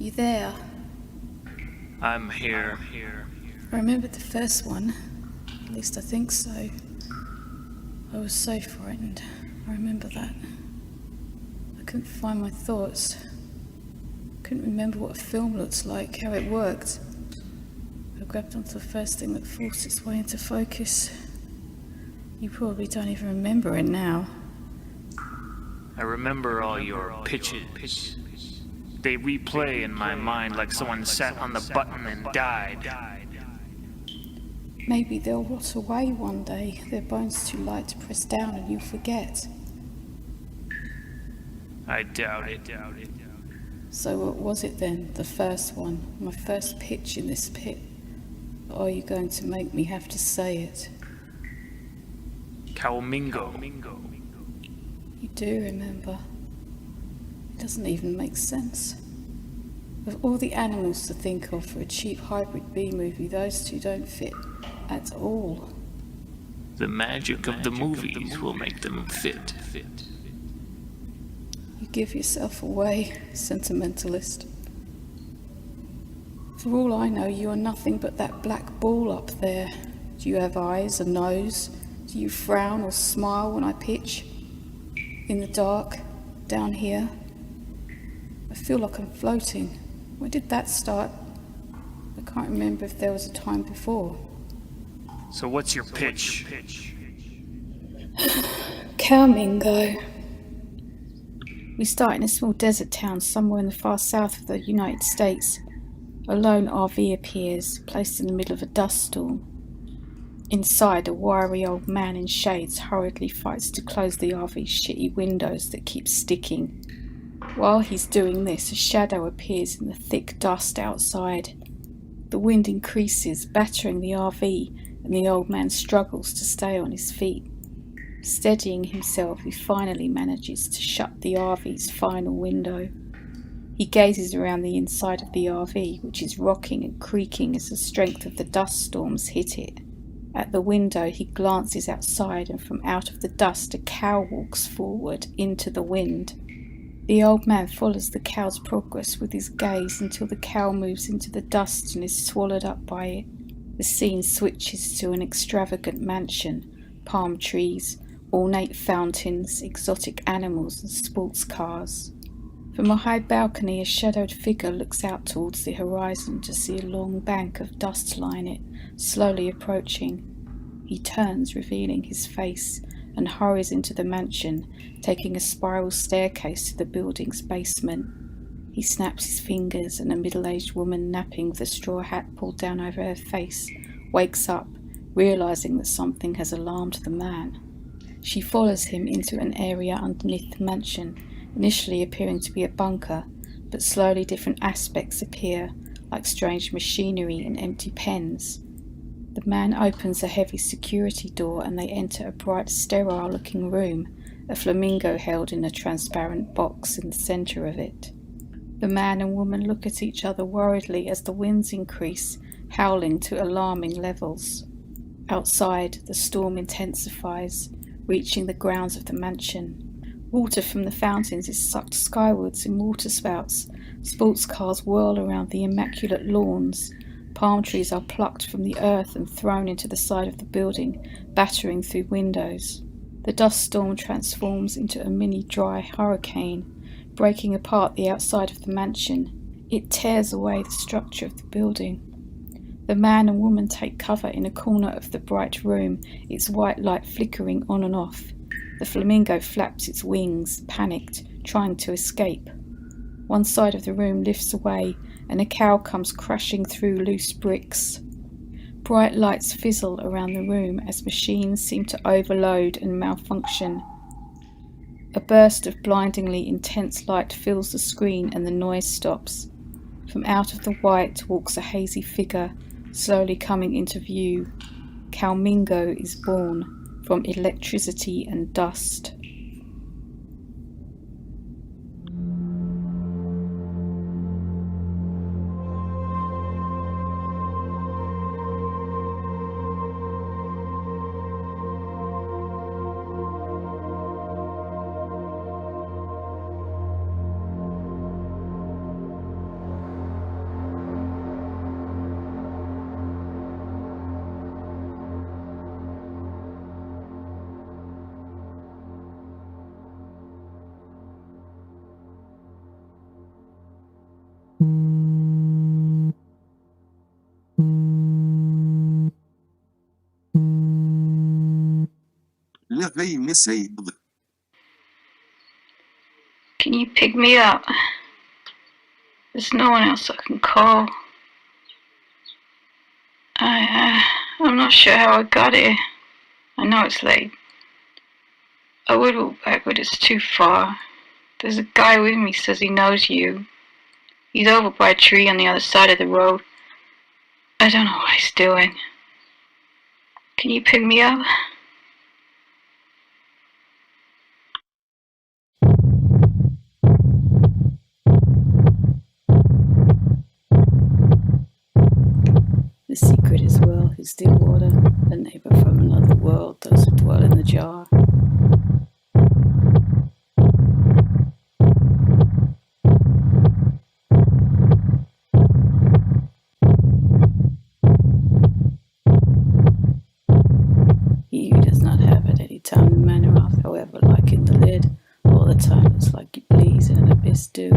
You there? I'm here. I remembered the first one. At least I think so. I was so frightened. I remember that. I couldn't find my thoughts. Couldn't remember what a film looks like, how it worked. I grabbed onto the first thing that forced its way into focus. You probably don't even remember it now. I remember all your pitches. They replay in my mind like someone sat on the button and died. Maybe they'll rot away one day, their bones too light to press down and you'll forget. I doubt it. So what was it then, the first one, my first pitch in this pit? Or are you going to make me have to say it? Cowmingo. You do remember. It doesn't even make sense. Of all the animals to think of for a cheap hybrid B-movie, those two don't fit at all. The magic of the movies will make them fit. You give yourself away, sentimentalist. For all I know, you are nothing but that black ball up there. Do you have eyes, a nose? Do you frown or smile when I pitch? In the dark, down here? I feel like I'm floating. When did that start? I can't remember if there was a time before. So what's your pitch? Cowmingo. We start in a small desert town somewhere in the far south of the United States. A lone RV appears, placed in the middle of a dust storm. Inside, a wiry old man in shades hurriedly fights to close the RV's shitty windows that keep sticking. While he's doing this, a shadow appears in the thick dust outside. The wind increases, battering the RV, and the old man struggles to stay on his feet. Steadying himself, he finally manages to shut the RV's final window. He gazes around the inside of the RV, which is rocking and creaking as the strength of the dust storms hit it. At the window, he glances outside, and from out of the dust, a cow walks forward into the wind. The old man follows the cow's progress with his gaze until the cow moves into the dust and is swallowed up by it. The scene switches to an extravagant mansion, palm trees, ornate fountains, exotic animals and sports cars. From a high balcony, a shadowed figure looks out towards the horizon to see a long bank of dust line it, slowly approaching. He turns, revealing his face, and hurries into the mansion, taking a spiral staircase to the building's basement. He snaps his fingers, and a middle-aged woman napping with a straw hat pulled down over her face wakes up, realizing that something has alarmed the man. She follows him into an area underneath the mansion, initially appearing to be a bunker, but slowly different aspects appear, like strange machinery and empty pens. The man opens a heavy security door and they enter a bright, sterile-looking room, a flamingo held in a transparent box in the centre of it. The man and woman look at each other worriedly as the winds increase, howling to alarming levels. Outside, the storm intensifies, reaching the grounds of the mansion. Water from the fountains is sucked skywards in waterspouts. Sports cars whirl around the immaculate lawns. Palm trees are plucked from the earth and thrown into the side of the building, battering through windows. The dust storm transforms into a mini dry hurricane, breaking apart the outside of the mansion. It tears away the structure of the building. The man and woman take cover in a corner of the bright room, its white light flickering on and off. The flamingo flaps its wings, panicked, trying to escape. One side of the room lifts away, and a cow comes crashing through loose bricks. Bright lights fizzle around the room as machines seem to overload and malfunction. A burst of blindingly intense light fills the screen and the noise stops. From out of the white walks a hazy figure, slowly coming into view. Cowmingo is born from electricity and dust. Can you pick me up? There's no one else I can call. I'm not sure how I got here. I know it's late. I would walk back, but it's too far. There's a guy with me, says he knows you. He's over by a tree on the other side of the road. I don't know what he's doing. Can you pick me up? The secret is well, who still water, a neighbor from another world, those who dwell in the jar. He who does not have at any time the manner of, however, like in the lid, all the time it's like you please in an abyss do.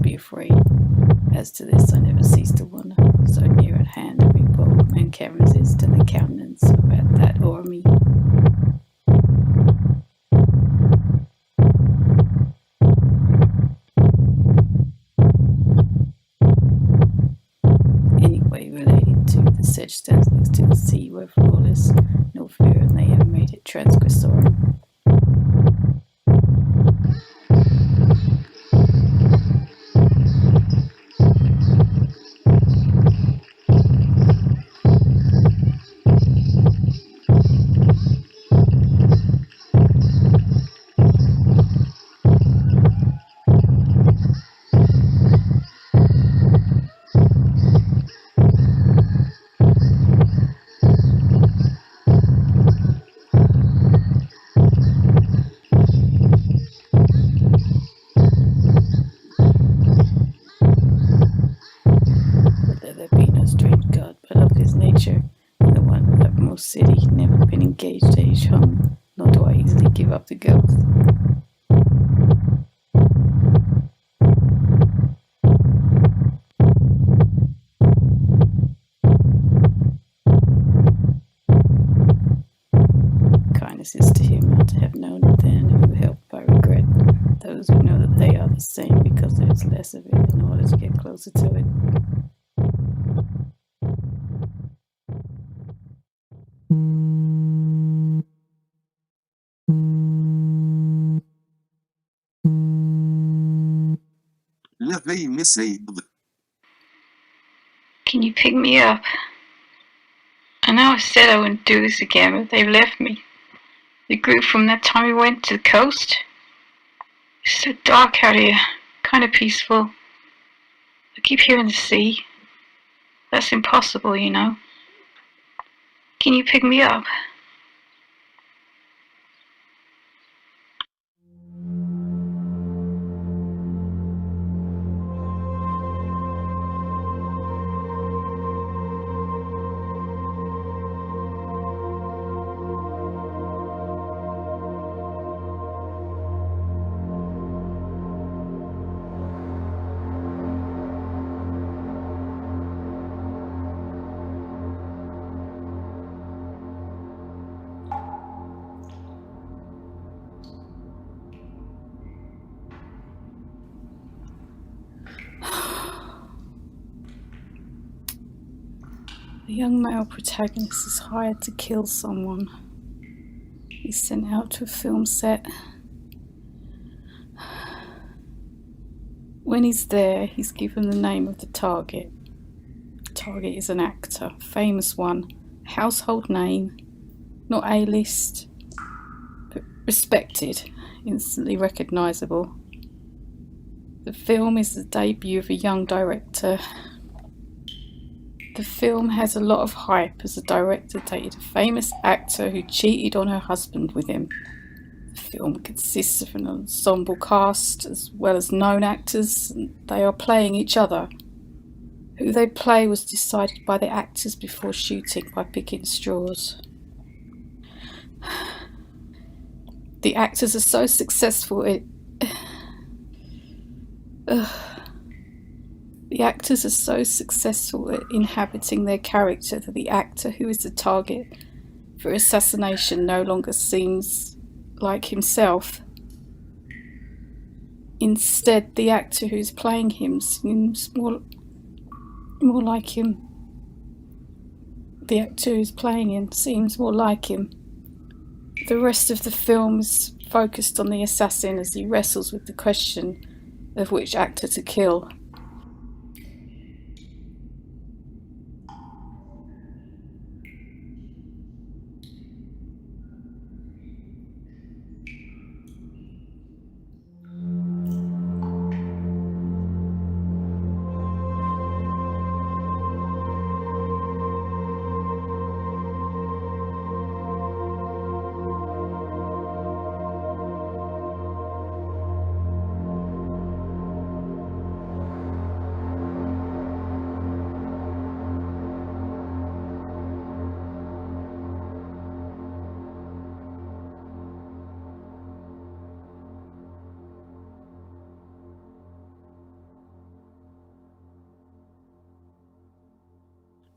Be afraid. As to this, I never cease to wonder. So near at hand, every bold man carries is to the countenance of that o'er me. Anyway, related to the sedge stands next to the sea, where for all is no fear, and they have made it transgressorum. City, never been engaged to each home, nor do I easily give up the ghost. Kindness is to him not to have known it then, who helped by regret those who know that they are the same, because there is less of it in order to get closer to it. Can you pick me up? I know I said I wouldn't do this again, but they've left me. The group from that time we went to the coast. It's so dark out here, kind of peaceful. I keep hearing the sea. That's impossible, you know. Can you pick me up? The young male protagonist is hired to kill someone. He's sent out to a film set. When he's there, he's given the name of the target. The target is an actor, a famous one, a household name, not A-list, but respected, instantly recognisable. The film is the debut of a young director. The film has a lot of hype as the director dated a famous actor who cheated on her husband with him. The film consists of an ensemble cast as well as known actors, and they are playing each other. Who they play was decided by the actors before shooting by picking straws. The actors are so successful at inhabiting their character that the actor who is the target for assassination no longer seems like himself. Instead, the actor who's playing him seems more like him. The actor who's playing him seems more like him. The rest of the film is focused on the assassin as he wrestles with the question of which actor to kill.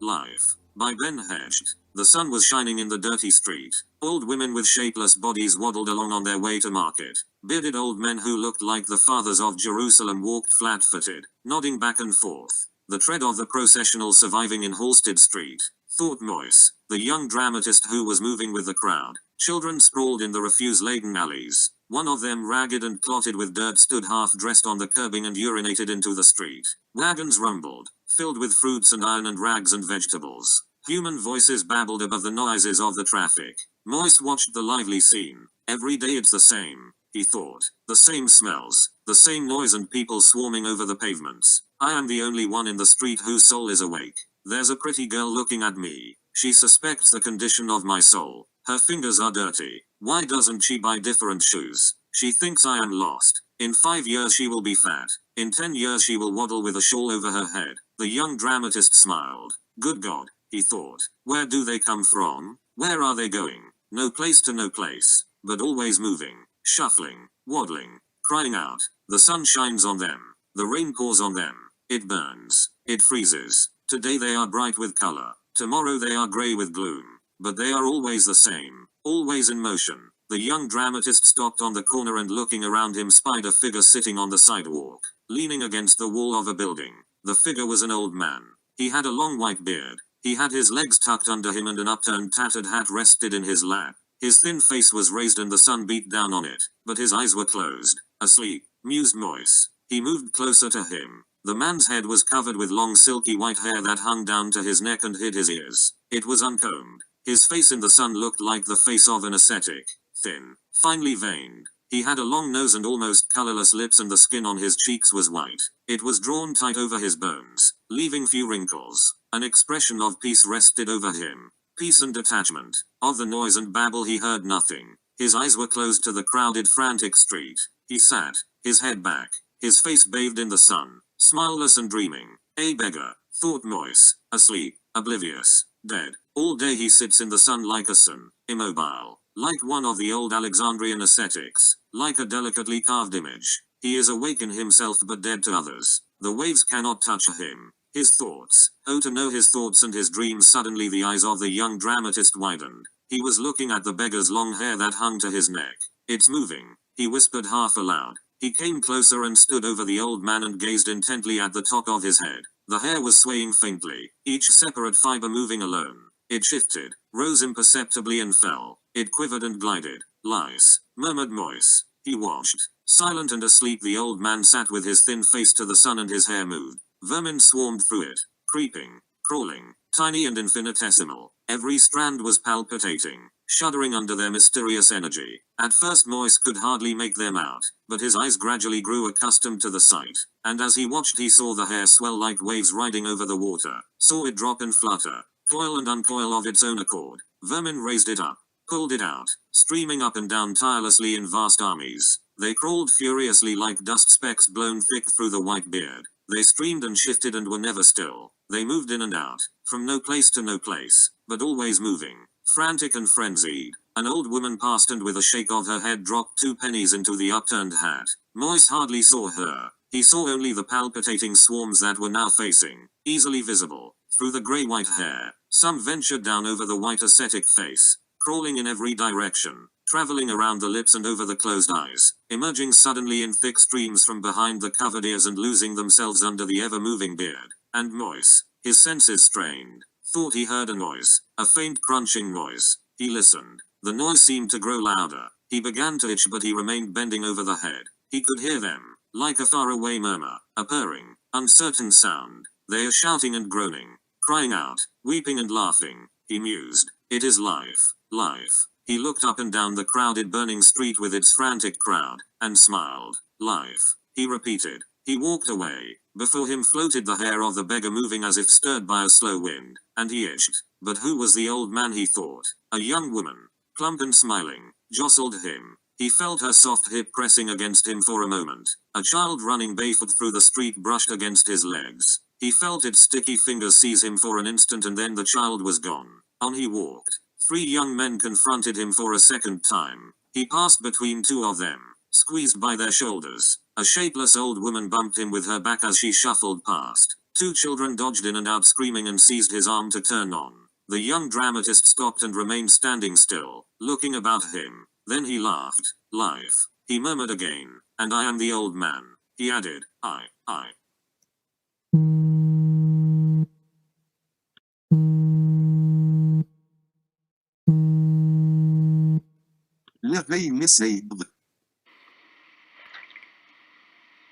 Life. By Ben Hecht. The sun was shining in the dirty street. Old women with shapeless bodies waddled along on their way to market. Bearded old men who looked like the fathers of Jerusalem walked flat-footed, nodding back and forth. The tread of the processional surviving in Halsted Street, thought Moyse, the young dramatist who was moving with the crowd. Children sprawled in the refuse-laden alleys. One of them, ragged and clotted with dirt, stood half-dressed on the curbing and urinated into the street. Wagons rumbled, filled with fruits and iron and rags and vegetables. Human voices babbled above the noises of the traffic. Moyse watched the lively scene. Every day it's the same, he thought. The same smells, the same noise and people swarming over the pavements. I am the only one in the street whose soul is awake. There's a pretty girl looking at me. She suspects the condition of my soul. Her fingers are dirty. Why doesn't she buy different shoes? She thinks I am lost. In 5 years she will be fat. In 10 years she will waddle with a shawl over her head. The young dramatist smiled. Good God, he thought. Where do they come from? Where are they going? No place to no place. But always moving, shuffling, waddling, crying out. The sun shines on them. The rain pours on them. It burns. It freezes. Today they are bright with color. Tomorrow they are grey with gloom. But they are always the same. Always in motion. The young dramatist stopped on the corner and looking around him spied a figure sitting on the sidewalk, leaning against the wall of a building. The figure was an old man. He had a long white beard. He had his legs tucked under him and an upturned tattered hat rested in his lap. His thin face was raised and the sun beat down on it, but his eyes were closed. Asleep, mused Moyse. He moved closer to him. The man's head was covered with long silky white hair that hung down to his neck and hid his ears. It was uncombed. His face in the sun looked like the face of an ascetic. Thin, finely veined. He had a long nose and almost colorless lips and the skin on his cheeks was white. It was drawn tight over his bones, leaving few wrinkles. An expression of peace rested over him. Peace and detachment. Of the noise and babble he heard nothing. His eyes were closed to the crowded, frantic street. He sat, his head back, his face bathed in the sun, smileless and dreaming. A beggar, thought Moyse, asleep, oblivious, dead. All day he sits in the sun like a sun, immobile, like one of the old Alexandrian ascetics, like a delicately carved image. He is awake in himself but dead to others. The waves cannot touch him. His thoughts. Oh, to know his thoughts and his dreams. Suddenly the eyes of the young dramatist widened. He was looking at the beggar's long hair that hung to his neck. It's moving, he whispered half aloud. He came closer and stood over the old man and gazed intently at the top of his head. The hair was swaying faintly, each separate fiber moving alone. It shifted, rose imperceptibly and fell. It quivered and glided. Lice, murmured Moyse. He watched. Silent and asleep the old man sat with his thin face to the sun and his hair moved. Vermin swarmed through it, creeping, crawling, tiny and infinitesimal. Every strand was palpitating, shuddering under their mysterious energy. At first Moyse could hardly make them out, but his eyes gradually grew accustomed to the sight, and as he watched he saw the hair swell like waves riding over the water, saw it drop and flutter, coil and uncoil of its own accord. Vermin raised it up, pulled it out, streaming up and down tirelessly in vast armies. They crawled furiously like dust specks blown thick through the white beard. They streamed and shifted and were never still. They moved in and out, from no place to no place, but always moving, frantic and frenzied. An old woman passed and with a shake of her head dropped 2 pennies into the upturned hat. Moise hardly saw her. He saw only the palpitating swarms that were now facing, easily visible, through the grey-white hair. Some ventured down over the white ascetic face, crawling in every direction, traveling around the lips and over the closed eyes, emerging suddenly in thick streams from behind the covered ears and losing themselves under the ever-moving beard. And Moise, his senses strained, thought he heard a noise, a faint crunching noise. He listened. The noise seemed to grow louder. He began to itch, but he remained bending over the head. He could hear them, like a faraway murmur, a purring, uncertain sound. They are shouting and groaning, crying out, weeping and laughing. He mused. It is life, life. He looked up and down the crowded burning street with its frantic crowd, and smiled. Life, he repeated. He walked away. Before him floated the hair of the beggar moving as if stirred by a slow wind, and he itched. But who was the old man, he thought? A young woman, plump and smiling, jostled him. He felt her soft hip pressing against him for a moment. A child running barefoot through the street brushed against his legs. He felt its sticky fingers seize him for an instant, and then the child was gone. On he walked. 3 young men confronted him for a second time. He passed between 2 of them, squeezed by their shoulders. A shapeless old woman bumped him with her back as she shuffled past. 2 children dodged in and out screaming and seized his arm to turn on. The young dramatist stopped and remained standing still, looking about him. Then he laughed. Life, he murmured again. And I am the old man, he added. I.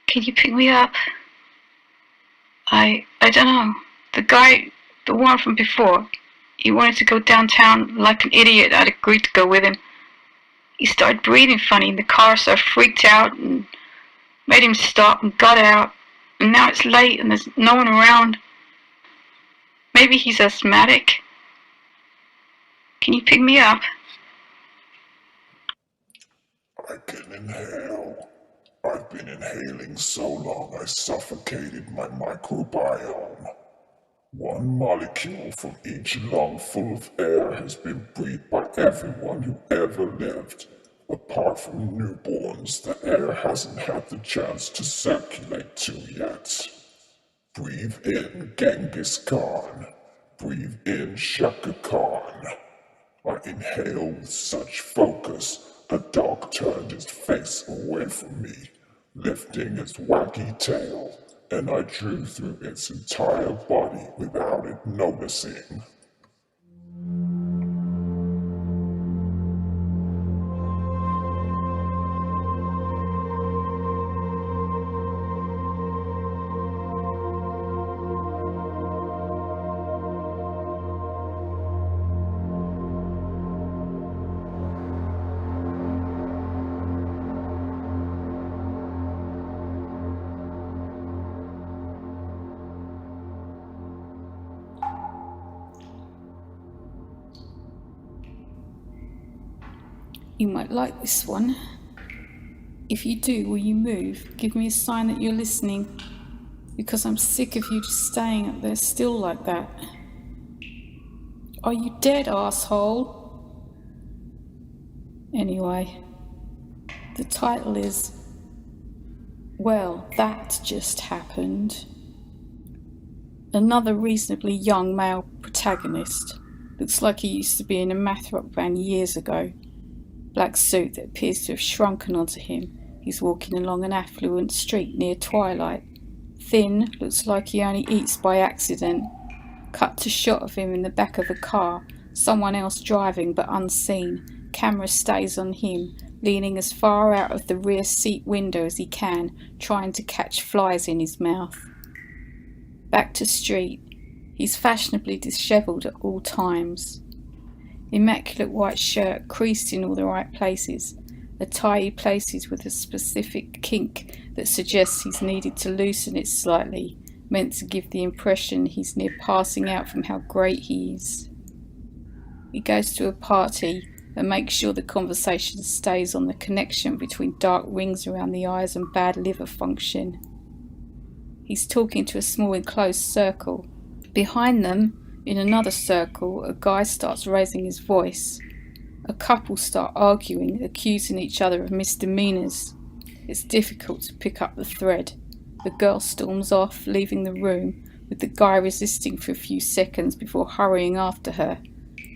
Can you pick me up? I don't know. The guy, the one from before, he wanted to go downtown like an idiot. I'd agreed to go with him. He started breathing funny in the car, so I freaked out and made him stop and got out. And now it's late and there's no one around. Maybe he's asthmatic. Can you pick me up? I can inhale. I've been inhaling so long I suffocated my microbiome. 1 molecule from each lung full of air has been breathed by everyone who ever lived. Apart from newborns, the air hasn't had the chance to circulate to yet. Breathe in Genghis Khan. Breathe in Shaka Khan. I inhaled with such focus, the dog turned its face away from me, lifting its waggly tail, and I drew through its entire body without it noticing. You might like this one. If you do, will you move? Give me a sign that you're listening. Because I'm sick of you just staying up there still like that. Are you dead, asshole? Anyway, the title is, Well, That Just Happened. Another reasonably young male protagonist. Looks like he used to be in a math rock band years ago. Black suit that appears to have shrunken onto him. He's walking along an affluent street near twilight. Thin, looks like he only eats by accident. Cut to shot of him in the back of a car, someone else driving but unseen. Camera stays on him, leaning as far out of the rear seat window as he can, trying to catch flies in his mouth. Back to street. He's fashionably dishevelled at all times. Immaculate white shirt, creased in all the right places, a tie he places with a specific kink that suggests he's needed to loosen it slightly, meant to give the impression he's near passing out from how great he is. He goes to a party and makes sure the conversation stays on the connection between dark rings around the eyes and bad liver function. He's talking to a small enclosed circle. Behind them, in another circle, a guy starts raising his voice. A couple start arguing, accusing each other of misdemeanors. It's difficult to pick up the thread. The girl storms off, leaving the room, with the guy resisting for a few seconds before hurrying after her.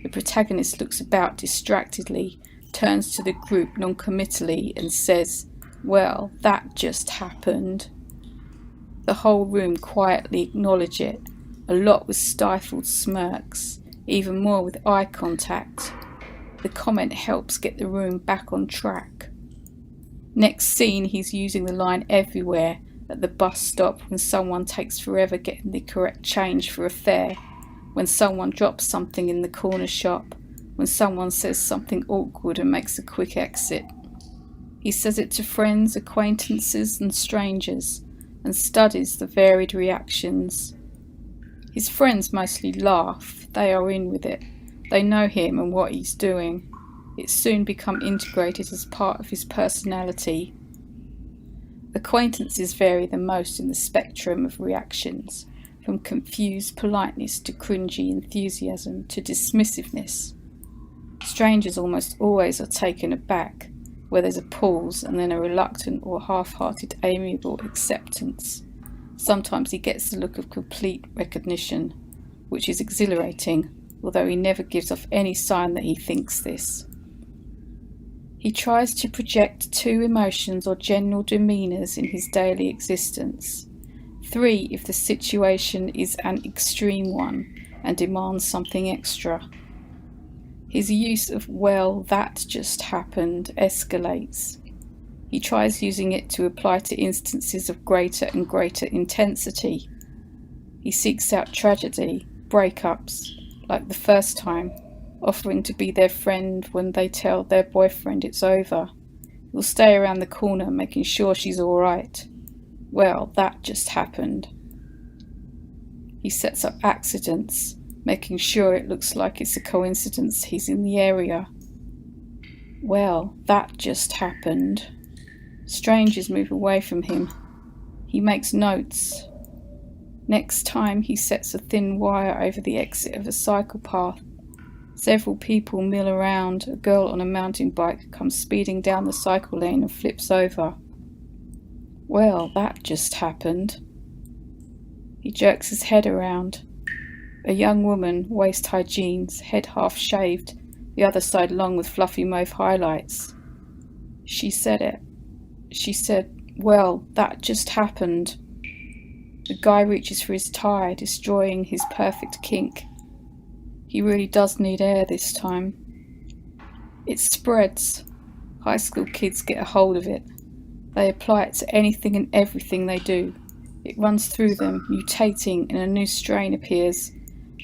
The protagonist looks about distractedly, turns to the group non-committally and says, "Well, that just happened." The whole room quietly acknowledge it, a lot with stifled smirks, even more with eye contact. The comment helps get the room back on track. Next scene, he's using the line everywhere, at the bus stop when someone takes forever getting the correct change for a fare, when someone drops something in the corner shop, when someone says something awkward and makes a quick exit. He says it to friends, acquaintances and strangers, and studies the varied reactions. His friends mostly laugh, they are in with it, they know him and what he's doing. It's soon become integrated as part of his personality. Acquaintances vary the most in the spectrum of reactions, from confused politeness to cringy enthusiasm to dismissiveness. Strangers almost always are taken aback, where there's a pause and then a reluctant or half-hearted amiable acceptance. Sometimes he gets the look of complete recognition, which is exhilarating, although he never gives off any sign that he thinks this. He tries to project 2 emotions or general demeanours in his daily existence, 3 if the situation is an extreme one and demands something extra. His use of "well, that just happened" escalates. He tries using it to apply to instances of greater and greater intensity. He seeks out tragedy, breakups, like the first time, offering to be their friend when they tell their boyfriend it's over. He'll stay around the corner making sure she's alright. "Well, that just happened." He sets up accidents, making sure it looks like it's a coincidence he's in the area. "Well, that just happened." Strangers move away from him. He makes notes. Next time he sets a thin wire over the exit of a cycle path. Several people mill around. A girl on a mountain bike comes speeding down the cycle lane and flips over. "Well, that just happened." He jerks his head around. A young woman, waist-high jeans, head half-shaved, the other side long with fluffy mauve highlights. She said it. She said, "Well, that just happened." The guy reaches for his tie, destroying his perfect kink. He really does need air this time. It spreads. High school kids get a hold of it. They apply it to anything and everything they do. It runs through them, mutating, and a new strain appears,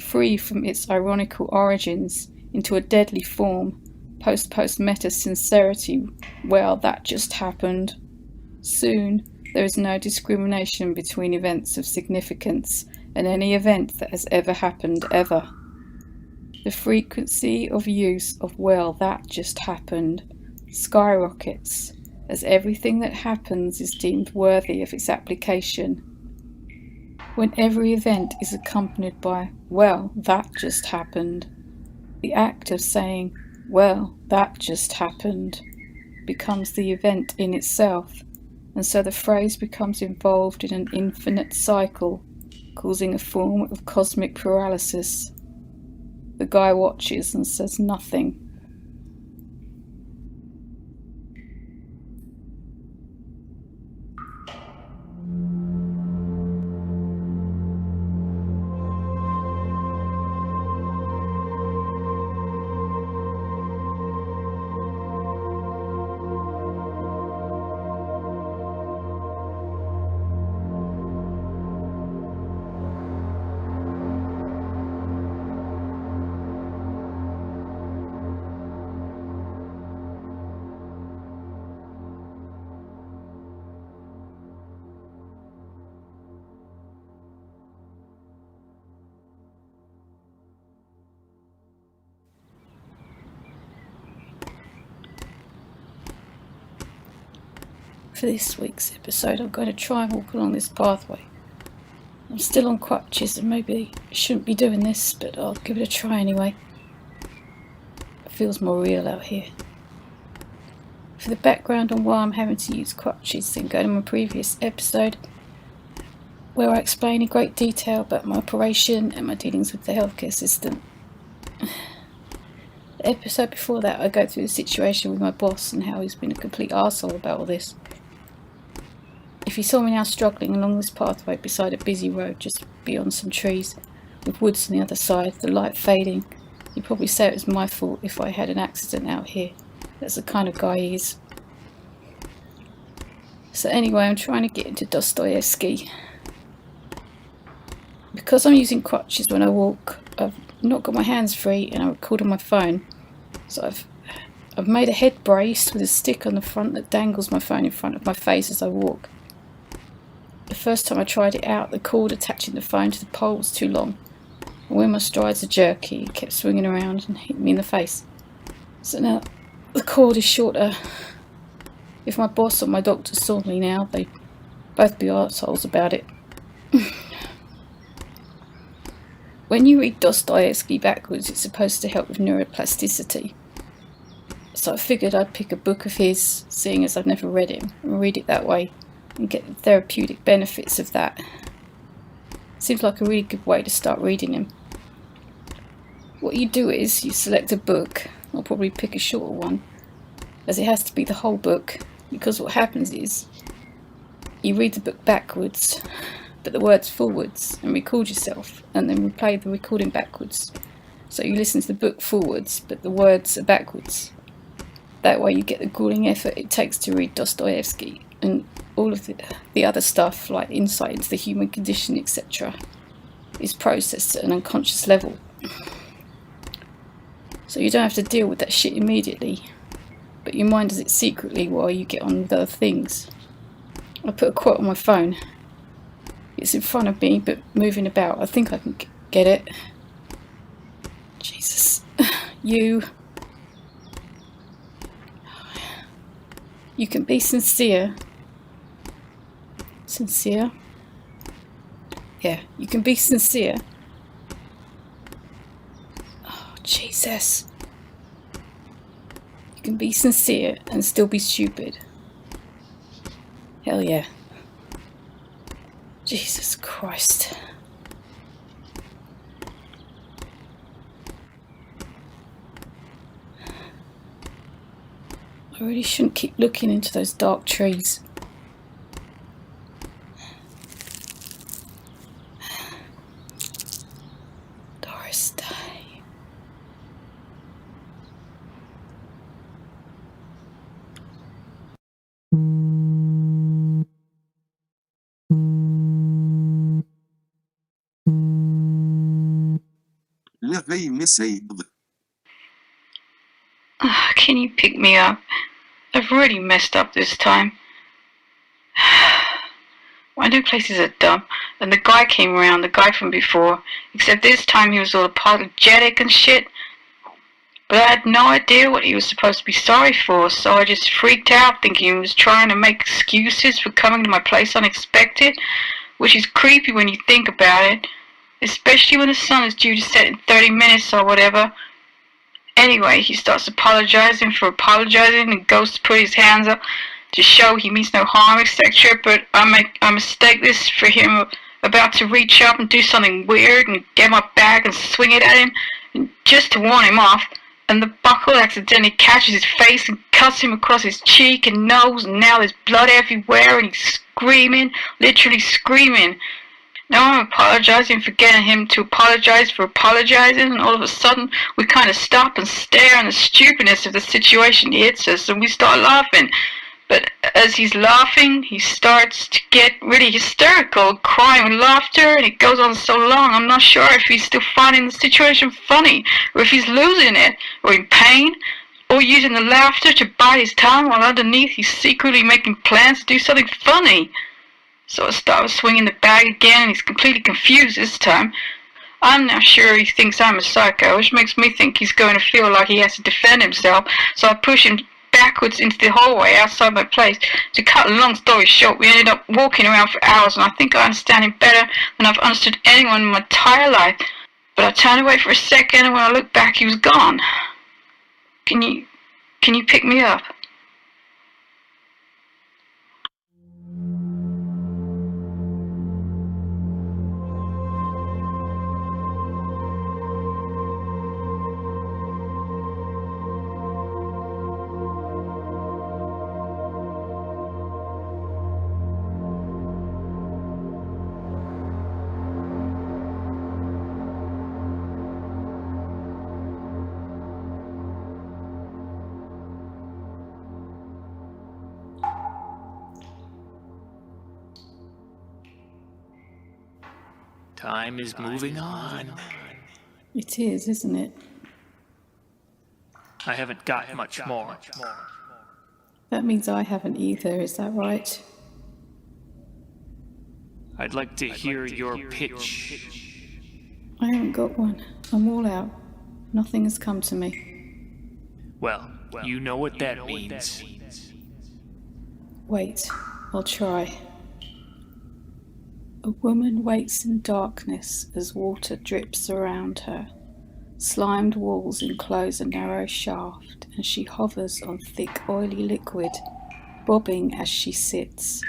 free from its ironical origins, into a deadly form, post-meta sincerity. "Well, that just happened." Soon, there is no discrimination between events of significance and any event that has ever happened ever. The frequency of use of "well, that just happened" skyrockets, as everything that happens is deemed worthy of its application. When every event is accompanied by "well, that just happened," the act of saying "well, that just happened" becomes the event in itself, and so the phrase becomes involved in an infinite cycle, causing a form of cosmic paralysis. The guy watches and says nothing. For this week's episode, I'm going to try and walk along this pathway. I'm still on crutches and maybe shouldn't be doing this, but I'll give it a try anyway. feels more real out here. For the background on why I'm having to use crutches, then go to my previous episode, where I explain in great detail about my operation and my dealings with the healthcare system. The episode before that, I go through the situation with my boss and how he's been a complete arsehole about all this. If you saw me now struggling along this pathway beside a busy road just beyond some trees, with woods on the other side, the light fading, you'd probably say it was my fault if I had an accident out here. That's the kind of guy he is. So anyway, I'm trying to get into Dostoevsky. Because I'm using crutches when I walk, I've not got my hands free and I record on my phone. So I've made a head brace with a stick on the front that dangles my phone in front of my face as I walk. The first time I tried it out, the cord attaching the phone to the pole was too long. And when my strides are jerky, it kept swinging around and hitting me in the face. So now the cord is shorter. If my boss or my doctor saw me now, they'd both be arseholes about it. When you read Dostoevsky backwards, it's supposed to help with neuroplasticity. So I figured I'd pick a book of his, seeing as I've never read him, and read it that way, and get the therapeutic benefits of that. Seems like a really good way to start reading him. What you do is, you select a book. I'll probably pick a shorter one, as it has to be the whole book, because what happens is, you read the book backwards, but the words forwards, and record yourself, and then replay the recording backwards. So you listen to the book forwards, but the words are backwards. That way you get the grueling effort it takes to read Dostoevsky, and all of the other stuff, like insight into the human condition, etc., is processed at an unconscious level. So you don't have to deal with that shit immediately, but your mind does it secretly while you get on with other things. I put a quote on my phone. It's in front of me, but moving about. I think I can get it. Jesus. You can be sincere. Sincere? Yeah, you can be sincere. Oh, Jesus. You can be sincere and still be stupid. Hell yeah. Jesus Christ. I really shouldn't keep looking into those dark trees. Doris Day. Can you pick me up? I've really messed up this time. I know places are dumb, and the guy came around, the guy from before, except this time he was all apologetic and shit. But I had no idea what he was supposed to be sorry for, so I just freaked out thinking he was trying to make excuses for coming to my place unexpected, which is creepy when you think about it, especially when the sun is due to set in 30 minutes or whatever. Anyway, he starts apologizing for apologizing and goes to put his hands up to show he means no harm, etc. But I mistake this for him about to reach up and do something weird and get my bag and swing it at him, and just to warn him off. And the buckle accidentally catches his face and cuts him across his cheek and nose, and now there's blood everywhere, and he's screaming, literally screaming. Now I'm apologizing for getting him to apologize for apologizing, and all of a sudden we kind of stop and stare, and the stupidness of the situation hits us, and we start laughing. But as he's laughing, he starts to get really hysterical, crying with laughter, and it goes on so long, I'm not sure if he's still finding the situation funny, or if he's losing it, or in pain, or using the laughter to bite his tongue, while underneath he's secretly making plans to do something funny. So I start swinging the bag again, and he's completely confused this time. I'm now sure he thinks I'm a psycho, which makes me think he's going to feel like he has to defend himself, so I push him backwards into the hallway outside my place. To cut a long story short, we ended up walking around for hours, and I think I understand him better than I've understood anyone in my entire life. But I turned away for a second, and when I looked back, he was gone. Can you pick me up? Time is moving on. It is, isn't it? I haven't got much more. That means I haven't either, is that right? I'd like to hear your pitch. I haven't got one. I'm all out. Nothing has come to me. Well, you know what that means. Wait, I'll try. A woman waits in darkness as water drips around her. Slimed walls enclose a narrow shaft, and she hovers on thick, oily liquid, bobbing as she sits,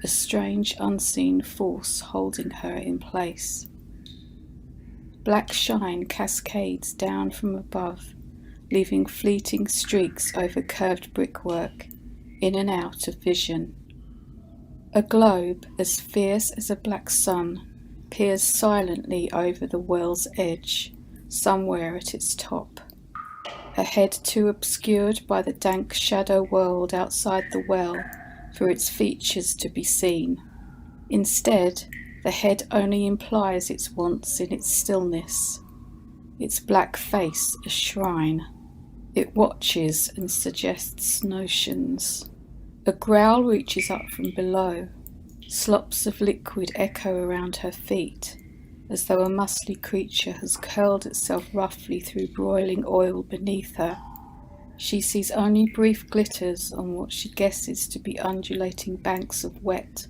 a strange, unseen force holding her in place. Black shine cascades down from above, leaving fleeting streaks over curved brickwork, in and out of vision. A globe as fierce as a black sun peers silently over the well's edge, somewhere at its top. A head too obscured by the dank shadow world outside the well for its features to be seen. Instead, the head only implies its wants in its stillness, its black face a shrine. It watches and suggests notions. A growl reaches up from below. Slops of liquid echo around her feet, as though a muscly creature has curled itself roughly through broiling oil beneath her. She sees only brief glitters on what she guesses to be undulating banks of wet,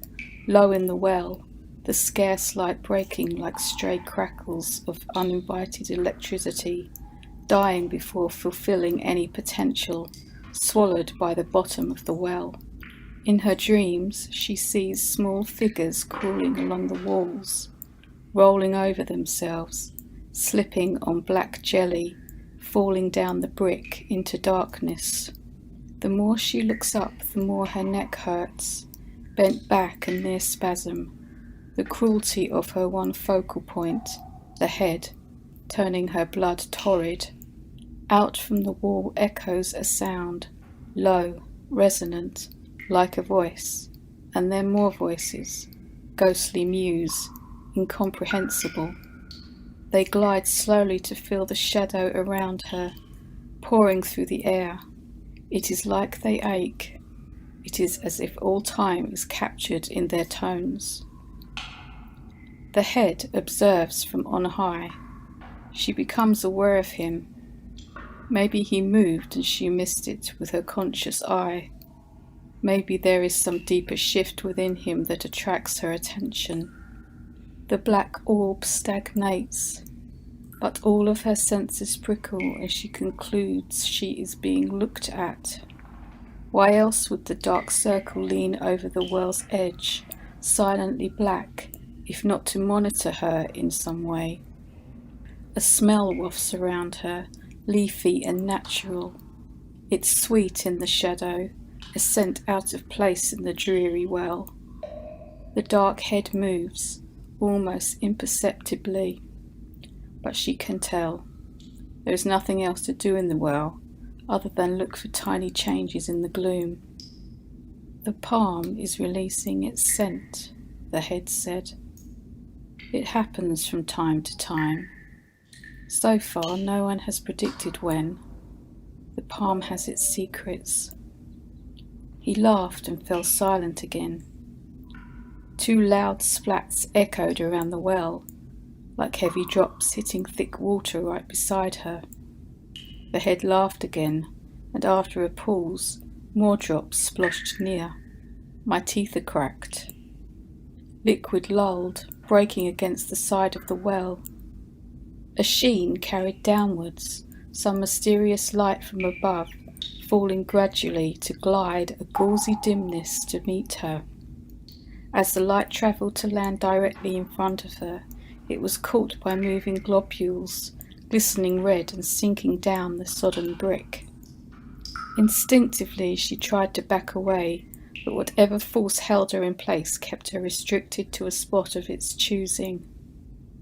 low in the well, the scarce light breaking like stray crackles of uninvited electricity, dying before fulfilling any potential, swallowed by the bottom of the well. In her dreams, she sees small figures crawling along the walls, rolling over themselves, slipping on black jelly, falling down the brick into darkness. The more she looks up, the more her neck hurts, bent back and near spasm. The cruelty of her one focal point, the head, turning her blood torrid. Out from the wall echoes a sound, low, resonant, like a voice, and then more voices, ghostly mews, incomprehensible. They glide slowly to fill the shadow around her, pouring through the air. It is like they ache. It is as if all time is captured in their tones. The head observes from on high. She becomes aware of him. Maybe he moved and she missed it with her conscious eye. Maybe there is some deeper shift within him that attracts her attention. The black orb stagnates, but all of her senses prickle as she concludes she is being looked at. Why else would the dark circle lean over the well's edge, silently black, if not to monitor her in some way? A smell wafts around her, leafy and natural. It's sweet in the shadow, a scent out of place in the dreary well. The dark head moves, almost imperceptibly, but she can tell. There is nothing else to do in the well, other than look for tiny changes in the gloom. The palm is releasing its scent, the head said. It happens from time to time. So far, no one has predicted when. The palm has its secrets. He laughed and fell silent again. Two loud splats echoed around the well, like heavy drops hitting thick water right beside her. The head laughed again, and after a pause, more drops sploshed near. My teeth are cracked. Liquid lulled, breaking against the side of the well. A sheen carried downwards, some mysterious light from above, falling gradually to glide a gauzy dimness to meet her. As the light travelled to land directly in front of her, it was caught by moving globules, glistening red and sinking down the sodden brick. Instinctively she tried to back away, but whatever force held her in place kept her restricted to a spot of its choosing.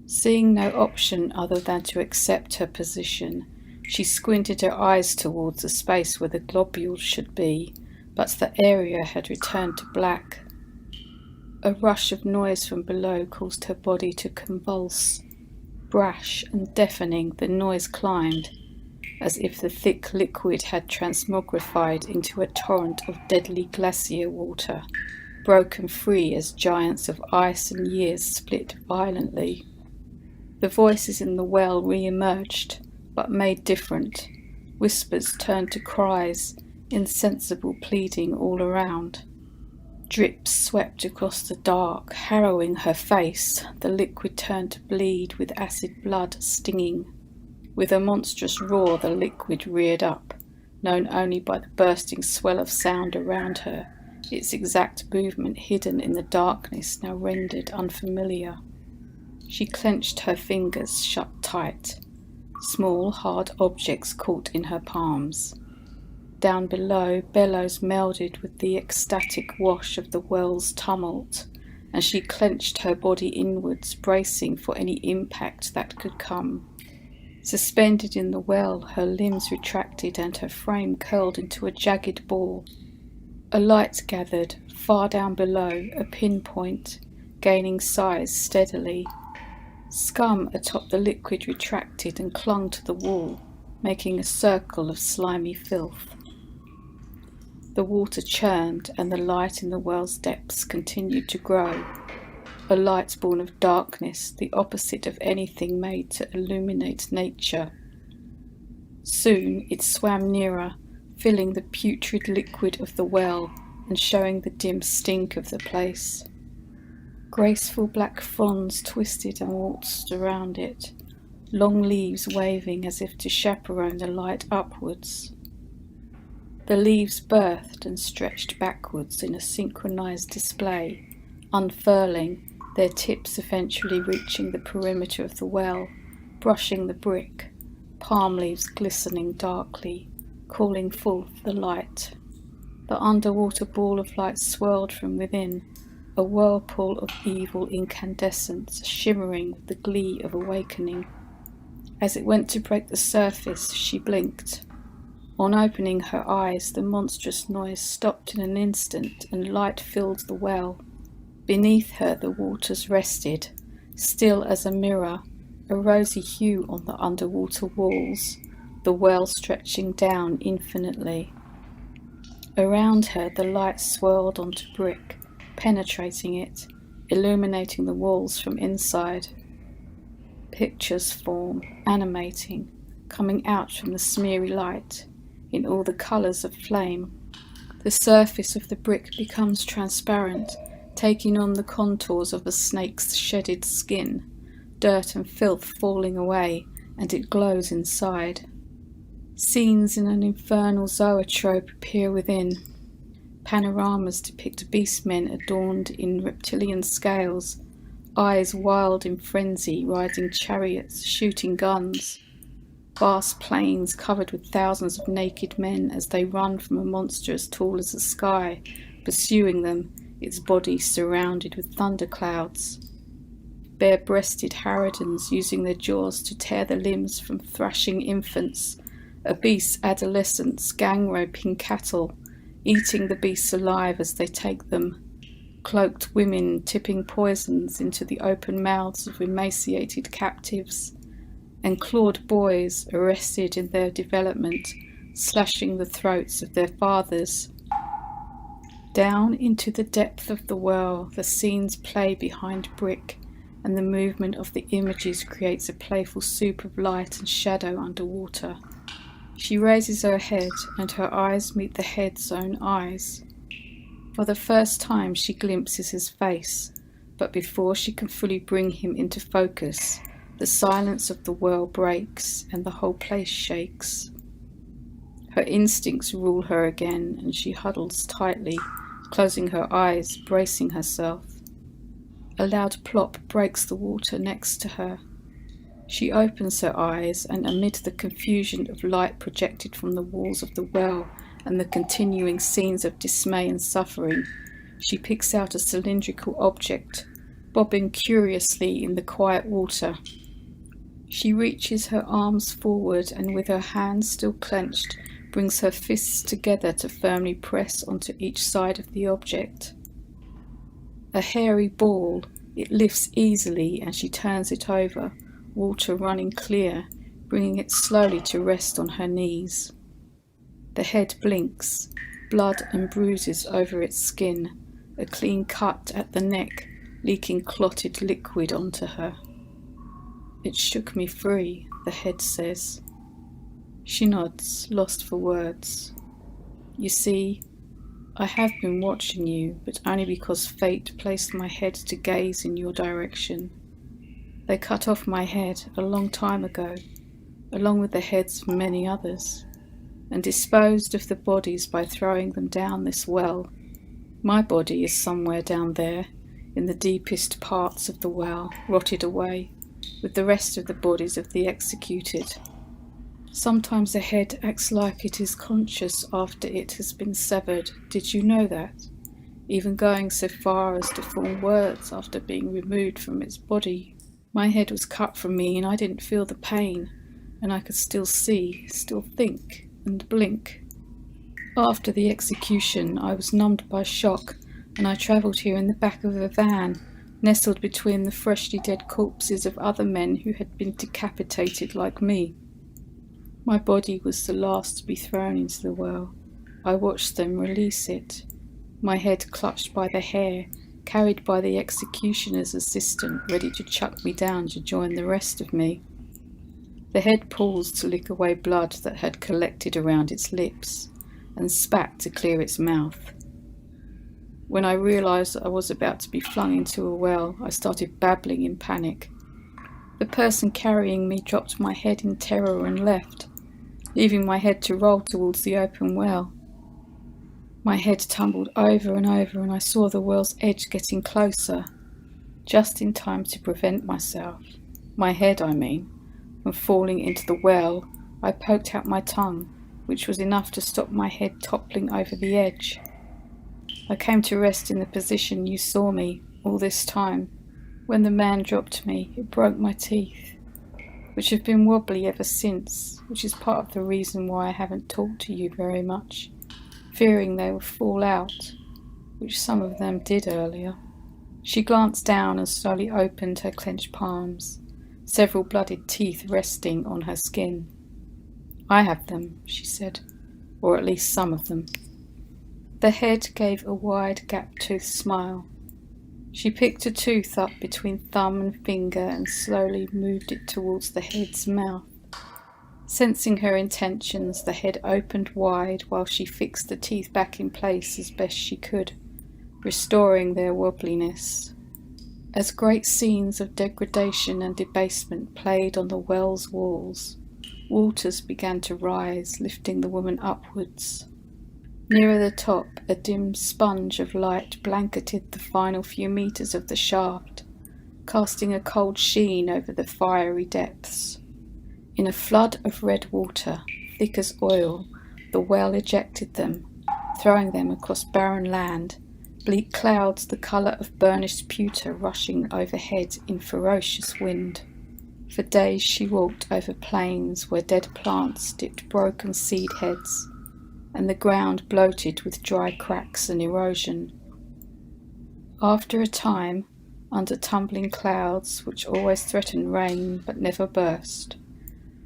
Seeing no option other than to accept her position, she squinted her eyes towards the space where the globules should be, but the area had returned to black. A rush of noise from below caused her body to convulse. Brash and deafening, the noise climbed, as if the thick liquid had transmogrified into a torrent of deadly glacier water, broken free as giants of ice and years split violently. The voices in the well re-emerged, but made different. Whispers turned to cries, insensible pleading all around. Drips swept across the dark, harrowing her face. The liquid turned to bleed, with acid blood stinging. With a monstrous roar, the liquid reared up, known only by the bursting swell of sound around her, its exact movement hidden in the darkness now rendered unfamiliar. She clenched her fingers shut tight. Small, hard objects caught in her palms. Down below, bellows melded with the ecstatic wash of the well's tumult, and she clenched her body inwards, bracing for any impact that could come. Suspended in the well, her limbs retracted and her frame curled into a jagged ball. A light gathered, far down below, a pinpoint, gaining size steadily. Scum atop the liquid retracted and clung to the wall, making a circle of slimy filth. The water churned, and the light in the well's depths continued to grow. A light born of darkness, the opposite of anything made to illuminate nature. Soon it swam nearer, filling the putrid liquid of the well and showing the dim stink of the place. Graceful black fronds twisted and waltzed around it, long leaves waving as if to chaperone the light upwards. The leaves birthed and stretched backwards in a synchronized display, unfurling, their tips eventually reaching the perimeter of the well, brushing the brick, palm leaves glistening darkly, calling forth the light. The underwater ball of light swirled from within, a whirlpool of evil incandescence shimmering with the glee of awakening. As it went to break the surface, she blinked. On opening her eyes, the monstrous noise stopped in an instant and light filled the well. Beneath her the waters rested, still as a mirror, a rosy hue on the underwater walls, the well stretching down infinitely. Around her the light swirled onto brick, penetrating it, illuminating the walls from inside. Pictures form, animating, coming out from the smeary light, in all the colours of flame. The surface of the brick becomes transparent, taking on the contours of a snake's shedded skin, dirt and filth falling away, and it glows inside. Scenes in an infernal zoetrope appear within. Panoramas depict beastmen adorned in reptilian scales, eyes wild in frenzy, riding chariots, shooting guns. Vast plains covered with thousands of naked men as they run from a monster as tall as the sky, pursuing them, its body surrounded with thunderclouds. Bare-breasted harridans using their jaws to tear the limbs from thrashing infants, obese adolescents gang-raping cattle, eating the beasts alive as they take them, cloaked women tipping poisons into the open mouths of emaciated captives, and clawed boys arrested in their development, slashing the throats of their fathers. Down into the depth of the well, the scenes play behind brick, and the movement of the images creates a playful soup of light and shadow underwater. She raises her head, and her eyes meet the head's own eyes. For the first time she glimpses his face, but before she can fully bring him into focus, The silence of the well breaks, and the whole place shakes. Her instincts rule her again, and she huddles tightly, closing her eyes, bracing herself. A loud plop breaks the water next to her. She opens her eyes, and amid the confusion of light projected from the walls of the well and the continuing scenes of dismay and suffering, she picks out a cylindrical object, bobbing curiously in the quiet water. She reaches her arms forward and, with her hands still clenched, brings her fists together to firmly press onto each side of the object. A hairy ball, it lifts easily and she turns it over, water running clear, bringing it slowly to rest on her knees. The head blinks, blood and bruises over its skin, a clean cut at the neck, leaking clotted liquid onto her. It shook me free, the head says. She nods, lost for words. You see, I have been watching you, but only because fate placed my head to gaze in your direction. They cut off my head a long time ago, along with the heads of many others, and disposed of the bodies by throwing them down this well. My body is somewhere down there, in the deepest parts of the well, rotted away, with the rest of the bodies of the executed. Sometimes the head acts like it is conscious after it has been severed. Did you know that? Even going so far as to form words after being removed from its body. My head was cut from me and I didn't feel the pain, and I could still see, still think, and blink. After the execution, I was numbed by shock, and I travelled here in the back of a van, nestled between the freshly dead corpses of other men who had been decapitated like me. My body was the last to be thrown into the well. I watched them release it, my head clutched by the hair, carried by the executioner's assistant, ready to chuck me down to join the rest of me. The head paused to lick away blood that had collected around its lips, and spat to clear its mouth. When I realised that I was about to be flung into a well, I started babbling in panic. The person carrying me dropped my head in terror and left, leaving my head to roll towards the open well. My head tumbled over and over, and I saw the well's edge getting closer, just in time to prevent myself, my head I mean, from falling into the well. I poked out my tongue, which was enough to stop my head toppling over the edge. I came to rest in the position you saw me all this time. When the man dropped me, it broke my teeth, which have been wobbly ever since, which is part of the reason why I haven't talked to you very much, fearing they would fall out, which some of them did earlier. She glanced down and slowly opened her clenched palms, several blooded teeth resting on her skin. I have them, she said, or at least some of them. The head gave a wide gap-toothed smile. She picked a tooth up between thumb and finger and slowly moved it towards the head's mouth. Sensing her intentions, the head opened wide while she fixed the teeth back in place as best she could, restoring their wobbliness. As great scenes of degradation and debasement played on the well's walls, waters began to rise, lifting the woman upwards. Nearer the top, a dim sponge of light blanketed the final few meters of the shaft, casting a cold sheen over the fiery depths. In a flood of red water, thick as oil, the well ejected them, throwing them across barren land, bleak clouds the colour of burnished pewter rushing overhead in ferocious wind. For days she walked over plains where dead plants dipped broken seed heads, and the ground bloated with dry cracks and erosion. After a time, under tumbling clouds which always threatened rain but never burst,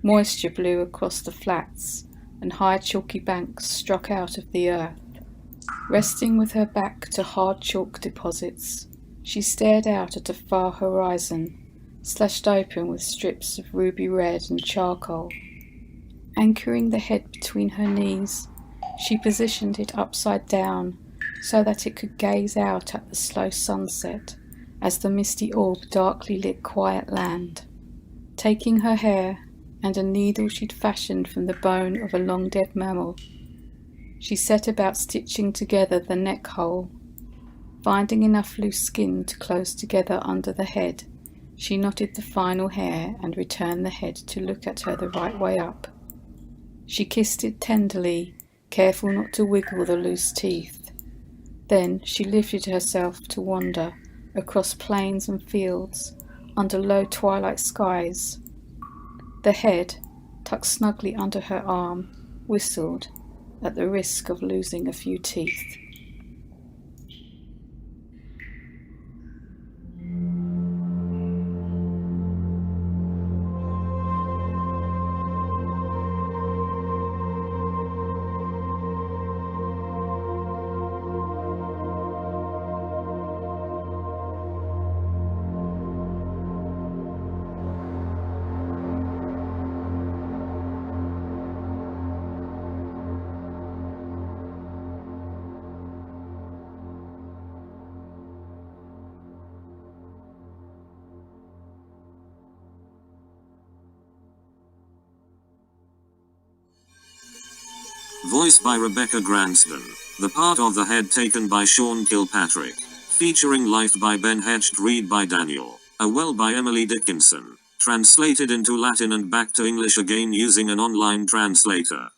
moisture blew across the flats, and high chalky banks struck out of the earth. Resting with her back to hard chalk deposits, she stared out at a far horizon, slashed open with strips of ruby red and charcoal. Anchoring the head between her knees, she positioned it upside down so that it could gaze out at the slow sunset as the misty orb darkly lit quiet land. Taking her hair and a needle she'd fashioned from the bone of a long-dead mammal, she set about stitching together the neck hole. Finding enough loose skin to close together under the head, she knotted the final hair and returned the head to look at her the right way up. She kissed it tenderly, careful not to wiggle the loose teeth. Then she lifted herself to wander across plains and fields under low twilight skies. The head, tucked snugly under her arm, whistled at the risk of losing a few teeth. Voiced by Rebecca Gransden. The part of the head taken by Sean Kilpatrick. Featuring Life by Ben Hedged, read by Daniel. A well by Emily Dickinson. Translated into Latin and back to English again using an online translator.